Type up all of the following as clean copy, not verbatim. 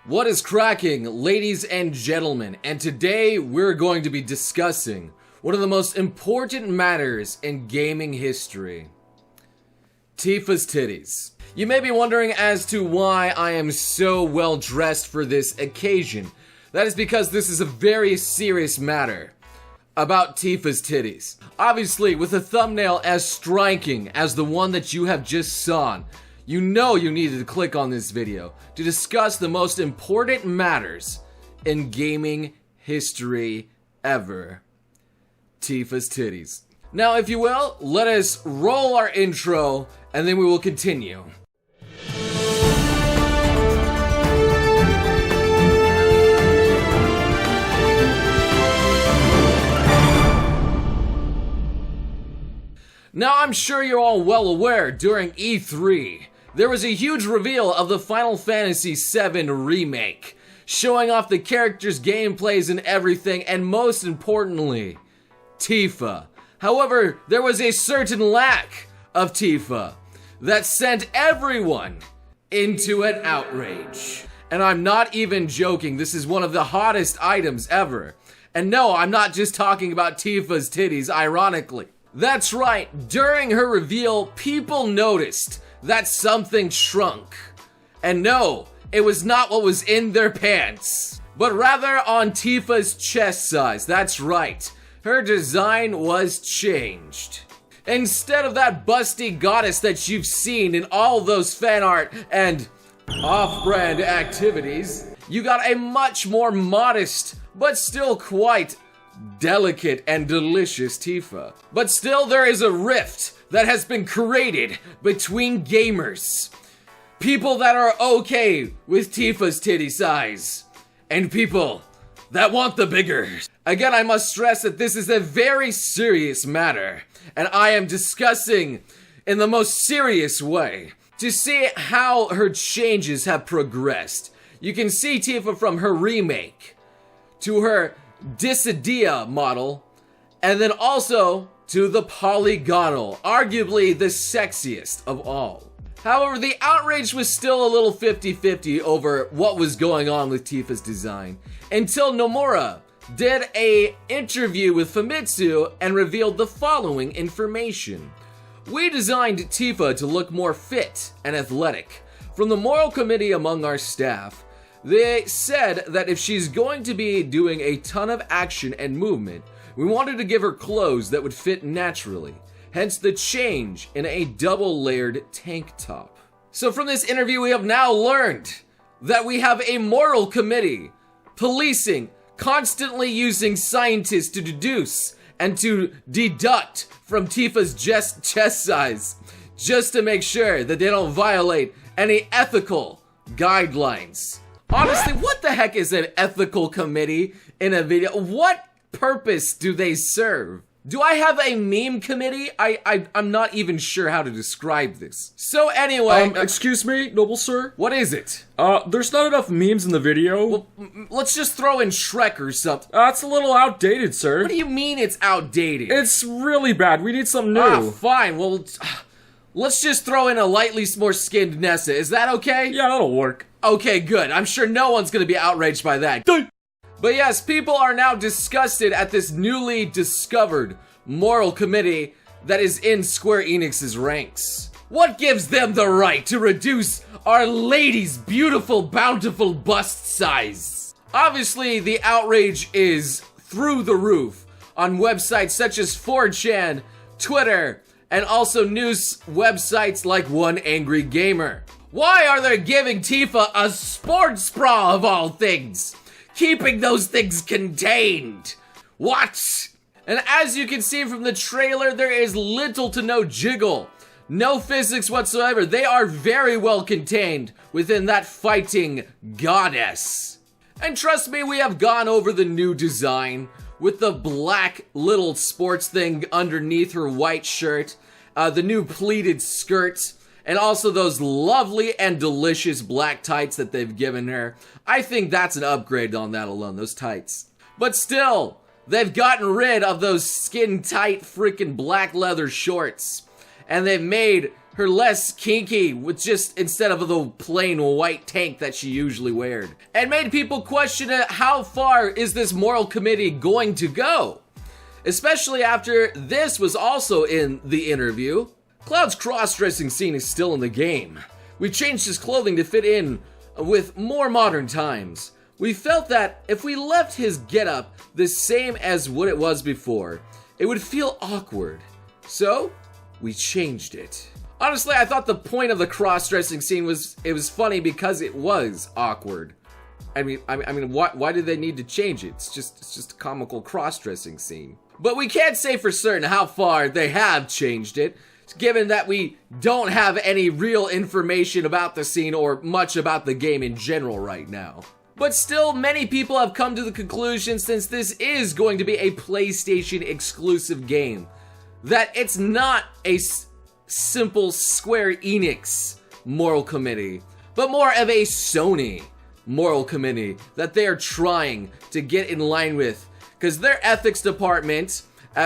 What is cracking, ladies and gentlemen? And today we're going to be discussing one of the most important matters in gaming history. Tifa'S titties. You may be wondering as to why I am so well dressed for this occasion. That is because this is a very serious matter about Tifa'S titties. Obviously, with a thumbnail as striking as the one that you have just saw, you know you needed to click on this video to discuss the most important matters in gaming history ever. Tifa'S titties. Now, if you will, let us roll our intro and then we will continue. Now, I'm sure you're all well aware during E3, there was a huge reveal of the Final Fantasy VII Remake, showing off the characters' gameplays and everything, and most importantly, Tifa. However, there was a certain lack of Tifa that sent everyone into an outrage. And I'm not even joking, this is one of the hottest items ever. And no, I'm not just talking about Tifa'S titties, ironically. That's right, during her reveal, people noticed that something shrunk. And no, it was not what was in their pants, but rather on Tifa'S chest size. That's right, her design was changed. Instead of that busty goddess that you've seen in all those fan art and off-brand activities, you got a much more modest, but still quite delicate and delicious Tifa. But still, there is a rift that has been created between gamers. People that are okay with Tifa'S titty size, and people that want the bigger. Again, I must stress that this is a very serious matter, and I am discussing in the most serious way to see how her changes have progressed. You can see Tifa from her remake to her Dissidia model, and then also to the polygonal, arguably the sexiest of all. However, the outrage was still a little 50-50 over what was going on with Tifa'S design, until Nomura did an interview with Famitsu and revealed the following information. We designed Tifa to look more fit and athletic. From the moral committee among our staff, they said that if she's going to be doing a ton of action and movement, we wanted to give her clothes that would fit naturally, hence the change in a double-layered tank top. So from this interview, we have now learned that we have a moral committee policing, constantly using scientists to deduce and to deduct from Tifa'S chest size, just to make sure that they don't violate any ethical guidelines. Honestly, what the heck is an ethical committee in a video? What purpose do they serve? Do I have a meme committee? I'm not even sure how to describe this. So anyway... excuse me, noble sir? What is it? There's not enough memes in the video. Well, let's just throw in Shrek or something. It's a little outdated, sir. What do you mean it's outdated? It's really bad. We need something new. Fine. Well, let's just throw in a lightly more skinned Nessa. Is that okay? Yeah, that'll work. Okay, good. I'm sure no one's gonna be outraged by that. But yes, people are now disgusted at this newly discovered moral committee that is in Square Enix's ranks. What gives them the right to reduce our lady's beautiful, bountiful bust size? Obviously, the outrage is through the roof on websites such as 4chan, Twitter, and also news websites like One Angry Gamer. Why are they giving Tifa a sports bra of all things? Keeping those things contained. What? And as you can see from the trailer, there is little to no jiggle. No physics whatsoever. They are very well contained within that fighting goddess. And trust me, we have gone over the new design with the black little sports thing underneath her white shirt, the new pleated skirt, and also those lovely and delicious black tights that they've given her. I think that's an upgrade on that alone, those tights. But still, they've gotten rid of those skin-tight freaking black leather shorts. and they've made her less kinky with just instead of the plain white tank that she usually wears. And made people question how far is this moral committee going to go? Especially after this was also in the interview. Cloud's cross-dressing scene is still in the game. We changed his clothing to fit in with more modern times. We felt that if we left his getup the same as what it was before, it would feel awkward. So, we changed it. Honestly, I thought the point of the cross-dressing scene was funny because it was awkward. I mean, why did they need to change it? It's just a comical cross-dressing scene. But we can't say for certain how far they have changed it, given that we don't have any real information about the scene or much about the game in general right now. But still, many people have come to the conclusion, since this is going to be a PlayStation exclusive game, that it's not a simple Square Enix moral committee, but more of a Sony moral committee that they are trying to get in line with, because their ethics department,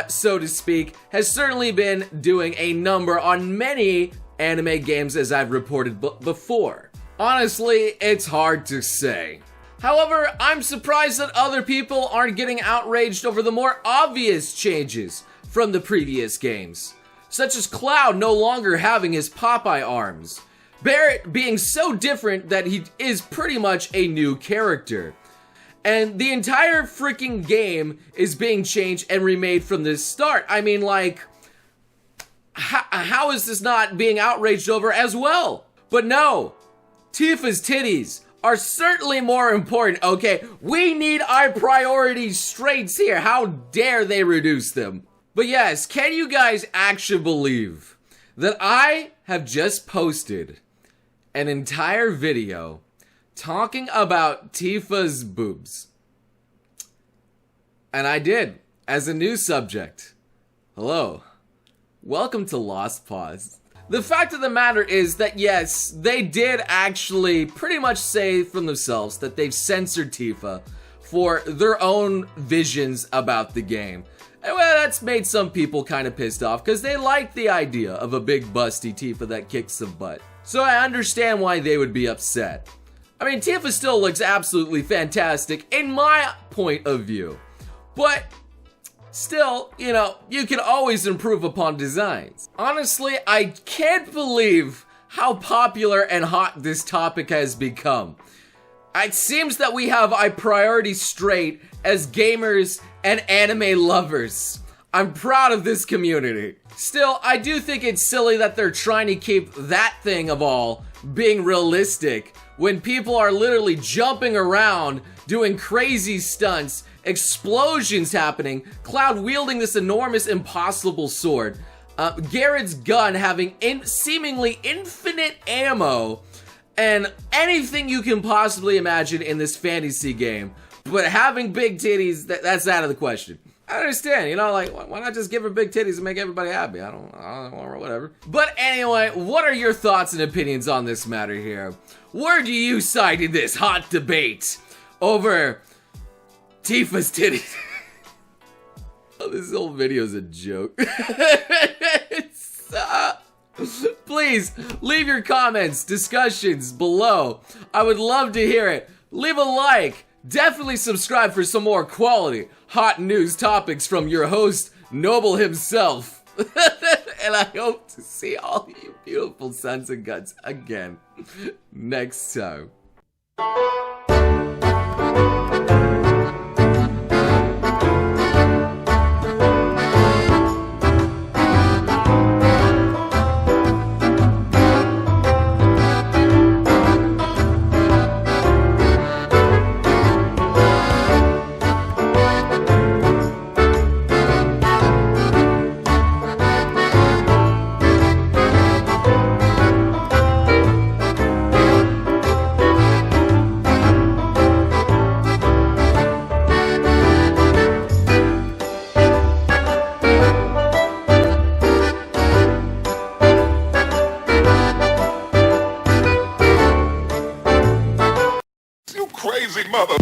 so to speak, has certainly been doing a number on many anime games, as I've reported before. Honestly, it's hard to say. However, I'm surprised that other people aren't getting outraged over the more obvious changes from the previous games, such as Cloud no longer having his Popeye arms, Barrett being so different that he is pretty much a new character, and the entire freaking game is being changed and remade from the start. I mean, like, how is this not being outraged over as well? But no, Tifa'S titties are certainly more important, okay? We need our priorities straight here. How dare they reduce them? But yes, can you guys actually believe that I have just posted an entire video talking about Tifa'S boobs? And I did, as a new subject. Hello. Welcome to Lost Pause. The fact of the matter is that yes, they did actually pretty much say from themselves that they've censored Tifa for their own visions about the game. And well, that's made some people kind of pissed off because they like the idea of a big busty Tifa that kicks some butt. So I understand why they would be upset. I mean, Tifa still looks absolutely fantastic in my point of view. But still, you know, you can always improve upon designs. Honestly, I can't believe how popular and hot this topic has become. It seems that we have our priorities straight as gamers and anime lovers. I'm proud of this community. Still, I do think it's silly that they're trying to keep that thing of all being realistic when people are literally jumping around, doing crazy stunts, explosions happening, Cloud wielding this enormous impossible sword, Garrett's gun having seemingly infinite ammo, and anything you can possibly imagine in this fantasy game. But having big titties, that's out of the question. I understand, you know, like, why not just give her big titties and make everybody happy? I don't know, whatever. But anyway, what are your thoughts and opinions on this matter here? Where do you side in this hot debate over Tifa'S titties? Oh, this whole video is a joke. Please, leave your comments, discussions below. I would love to hear it. Leave a like. Definitely subscribe for some more quality, hot news topics from your host, Noble himself. And I hope to see all you beautiful sons and guts again next time. Crazy mother.